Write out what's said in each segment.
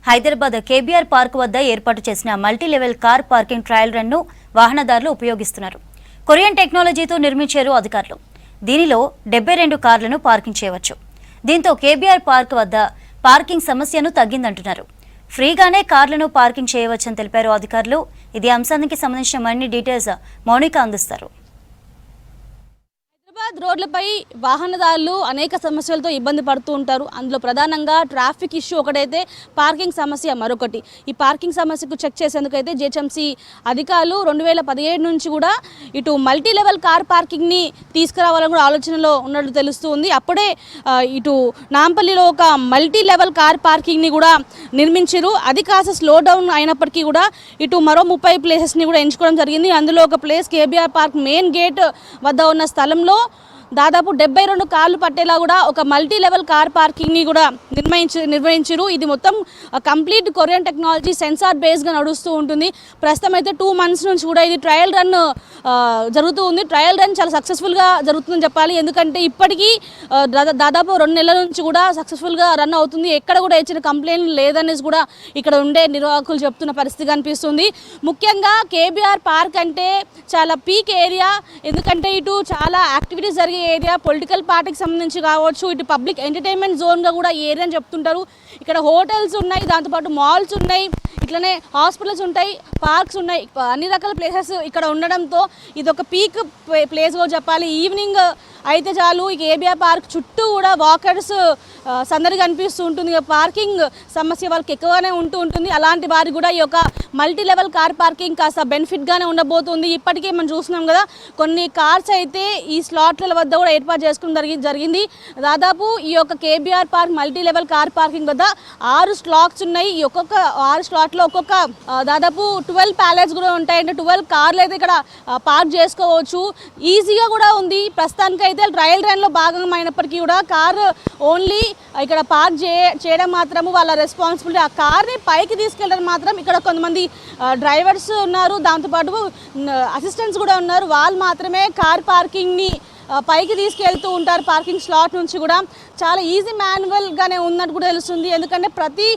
Hyderabad KBR park వద్ద ఏర్పాటు చేసిన multi level car parking trial run ను వాహనదారులు ఉపయోగిస్తున్నారు. కొరియన్ టెక్నాలజీతో నిర్మించారు అధికారులు. దీనిలో 72 కార్లను పార్కింగ్ చేయవచ్చు. దీంతో కేబీఆర్ పార్క్ వద్ద పార్కింగ్ సమస్యను తగ్గిందంటున్నారు. ఫ్రీగానే కార్లను పార్కింగ్ చేయవచ్చని తెలిపారు అధికారులు. ఇది అంశానికి సంబంధించిన మరిన్ని డీటెయిల్స్ మౌనిక అందిస్తారు. హైదరాబాద్ రోడ్లపై వాహనదారులు అనేక సమస్యలతో ఇబ్బంది పడుతూ ఉంటారు. అందులో ప్రధానంగా ట్రాఫిక్ ఇష్యూ ఒకటైతే పార్కింగ్ సమస్య మరొకటి. ఈ పార్కింగ్ సమస్యకు చెక్ చేసేందుకైతే జిహెచ్ఎంసీ అధికారులు 2017 నుంచి కూడా ఇటు మల్టీ లెవెల్ కార్ పార్కింగ్ని తీసుకురావాలని కూడా ఆలోచనలో ఉన్నట్టు తెలుస్తుంది. అప్పుడే ఇటు నాంపల్లిలో ఒక మల్టీ లెవెల్ కార్ పార్కింగ్ని కూడా నిర్మించారు. అది కాస్త స్లో డౌన్ అయినప్పటికీ కూడా ఇటు మరో 30 ప్లేసెస్ని కూడా ఎంచుకోవడం జరిగింది. అందులో ఒక place KBR park main gate వద్ద ఉన్న స్థలంలో దాదాపు 72 కార్లు పట్టేలా కూడా ఒక మల్టీ లెవెల్ కార్ పార్కింగ్ని కూడా నిర్వహించారు. ఇది మొత్తం కంప్లీట్ కొరియన్ టెక్నాలజీ సెన్సార్ బేస్గా నడుస్తూ ఉంటుంది. ప్రస్తుతం అయితే 2 months నుంచి కూడా ఇది ట్రయల్ రన్ జరుగుతూ ఉంది. ట్రయల్ రన్ చాలా సక్సెస్ఫుల్గా జరుగుతుందని చెప్పాలి. ఎందుకంటే ఇప్పటికీ దాదాపు 2 నెలల నుంచి కూడా సక్సెస్ఫుల్గా రన్ అవుతుంది. ఎక్కడ కూడా ఇచ్చిన కంప్లైంట్ లేదనేసి కూడా ఇక్కడ ఉండే నిర్వాహకులు చెప్తున్న పరిస్థితి కనిపిస్తుంది. ముఖ్యంగా కేబీఆర్ పార్క్ అంటే చాలా పీక్ ఏరియా. ఎందుకంటే ఇటు చాలా యాక్టివిటీస్ జరిగే ఏరియా, పొలిటికల్ పార్టీకి సంబంధించి కావచ్చు, ఇటు పబ్లిక్ ఎంటర్టైన్మెంట్ జోన్గా కూడా ఈ ఏరియా అని చెప్తుంటారు. ఇక్కడ హోటల్స్ ఉన్నాయి, దాంతోపాటు మాల్స్ ఉన్నాయి, ఇట్లనే హాస్పిటల్స్ ఉంటాయి, పార్క్స్ ఉన్నాయి, అన్ని రకాల ప్లేసెస్ ఇక్కడ ఉండడంతో ఇది ఒక పీక్ ప్లేస్గా చెప్పాలి. ఈవినింగ్ అయితే చాలు ఈ కేబీఆర్ పార్క్ చుట్టూ కూడా వాకర్స్ సందడి కనిపిస్తూ ఉంటుంది. పార్కింగ్ సమస్య వాళ్ళకి ఎక్కువగానే ఉంటుంది. అలాంటి వారికి కూడా ఈ యొక్క మల్టీ లెవెల్ కార్ పార్కింగ్ కాస్త బెనిఫిట్గానే ఉండబోతుంది. ఇప్పటికే మనం చూస్తున్నాం కదా, కొన్ని కార్స్ అయితే ఈ స్లాట్ల వద్ద కూడా ఏర్పాటు చేసుకోవడం జరిగింది. దాదాపు ఈ యొక్క KBR park multi level car parking వద్ద 6 స్లాట్స్ ఉన్నాయి. ఈ ఒక్కొక్క 6 స్లాట్లో ఒక్కొక్క దాదాపు 12 ప్యాలెట్స్ కూడా ఉంటాయి. అంటే 12 కార్లు అయితే ఇక్కడ పార్క్ చేసుకోవచ్చు. ఈజీగా కూడా ఉంది. ప్రస్తుతానికి అయితే ట్రయల్ రన్లో భాగమైనప్పటికీ కూడా కార్ ఓన్లీ ఇక్కడ పార్క్ చేయడం మాత్రము వాళ్ళ రెస్పాన్సిబిలిటీ. ఆ కార్ని పైకి తీసుకెళ్ళడం మాత్రం ఇక్కడ కొంతమంది డ్రైవర్స్ ఉన్నారు, దాంతోపాటు అసిస్టెంట్స్ కూడా ఉన్నారు. వాళ్ళు మాత్రమే కార్ పార్కింగ్ని పైకి తీసుకెళ్తూ ఉంటారు. పార్కింగ్ స్లాట్ నుంచి కూడా చాలా ఈజీ మాన్యువల్గానే ఉన్నట్టు కూడా తెలుస్తుంది. ఎందుకంటే ప్రతి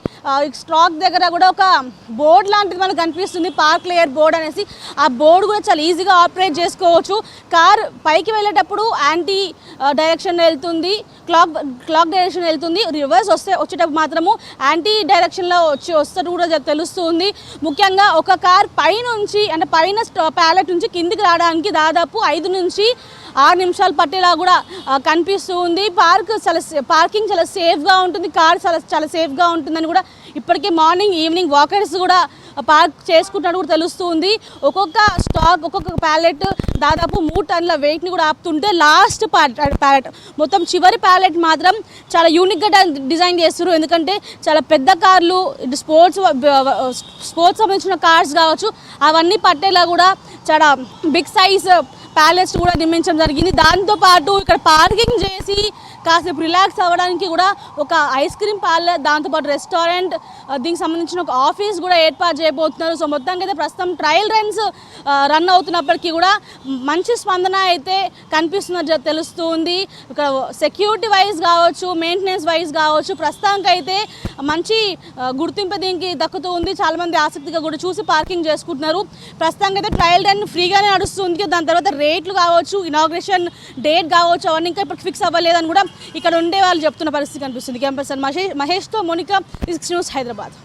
స్టాక్ దగ్గర కూడా ఒక బోర్డు లాంటిది మనకు కనిపిస్తుంది, పార్క్ లేయర్ బోర్డ్ అనేసి. ఆ బోర్డు కూడా చాలా ఈజీగా ఆపరేట్ చేసుకోవచ్చు. కార్ పైకి వెళ్ళేటప్పుడు యాంటీ డైరెక్షన్ వెళ్తుంది, క్లాక్ డైరెక్షన్ వెళ్తుంది. రివర్స్ వచ్చేటప్పుడు మాత్రము యాంటీ డైరెక్షన్లో వస్తూ కూడా తెలుస్తుంది. ముఖ్యంగా ఒక కార్ పైనుంచి అంటే పైన ప్యాలెట్ నుంచి కిందికి రావడానికి దాదాపు 5 నుంచి 6 నిమిషాలు పట్టేలా కూడా కనిపిస్తూ ఉంది. పార్కింగ్ చాలా సేఫ్గా ఉంటుంది, కార్ చాలా సేఫ్గా ఉంటుందని కూడా ఇప్పటికే మార్నింగ్ ఈవినింగ్ వాకర్స్ కూడా పార్క్ చేసుకుంటున్నట్టు కూడా తెలుస్తూ ఉంది. ఒక్కొక్క ప్యాలెట్ దాదాపు 3 టన్నుల వెయిట్ని కూడా ఆపుతుంటే లాస్ట్ ప్యాలెట్ మొత్తం చివరి ప్యాలెట్ మాత్రం చాలా యూనిక్గా డిజైన్ చేస్తారు. ఎందుకంటే చాలా పెద్ద కార్లు, ఇటు స్పోర్ట్స్ సంబంధించిన కార్స్ కావచ్చు, అవన్నీ పట్టేలా కూడా చాలా బిగ్ సైజ్ ప్యాలెట్స్ కూడా నిర్మించడం జరిగింది. దాంతోపాటు ఇక్కడ పార్కింగ్ చేసి కాసేపు రిలాక్స్ అవ్వడానికి కూడా ఒక ఐస్ క్రీమ్ పార్లర్, దాంతోపాటు రెస్టారెంట్, దీనికి సంబంధించిన ఒక ఆఫీస్ కూడా ఏర్పాటు చేయబోతున్నారు. సో మొత్తానికి అయితే ప్రస్తుతం ట్రయల్ రన్స్ రన్ అవుతున్నప్పటికీ కూడా మంచి స్పందన అయితే కనిపిస్తున్నట్టు తెలుస్తుంది. ఇక్కడ సెక్యూరిటీ వైజ్ కావచ్చు, మెయింటెనెన్స్ వైజ్ కావచ్చు, ప్రస్తుతానికి అయితే మంచి గుర్తింపు దీనికి దక్కుతూ ఉంది. చాలామంది ఆసక్తిగా కూడా చూసి పార్కింగ్ చేసుకుంటున్నారు. ప్రస్తుతానికి అయితే ట్రయల్ రన్ ఫ్రీగానే నడుస్తుంది. దాని తర్వాత రేట్లు కావచ్చు, ఇనాగ్రేషన్ డేట్ కావచ్చు, అవన్నీ ఇంకా ఇప్పుడు ఫిక్స్ అవ్వలేదని కూడా ఇక్కడ ఉండే వాళ్ళు చెప్తున్న పరిస్థితి కనిపిస్తుంది. కెమెరా పర్సన్ మహేష్తో మోనిక, 6 న్యూస్, హైదరాబాద్.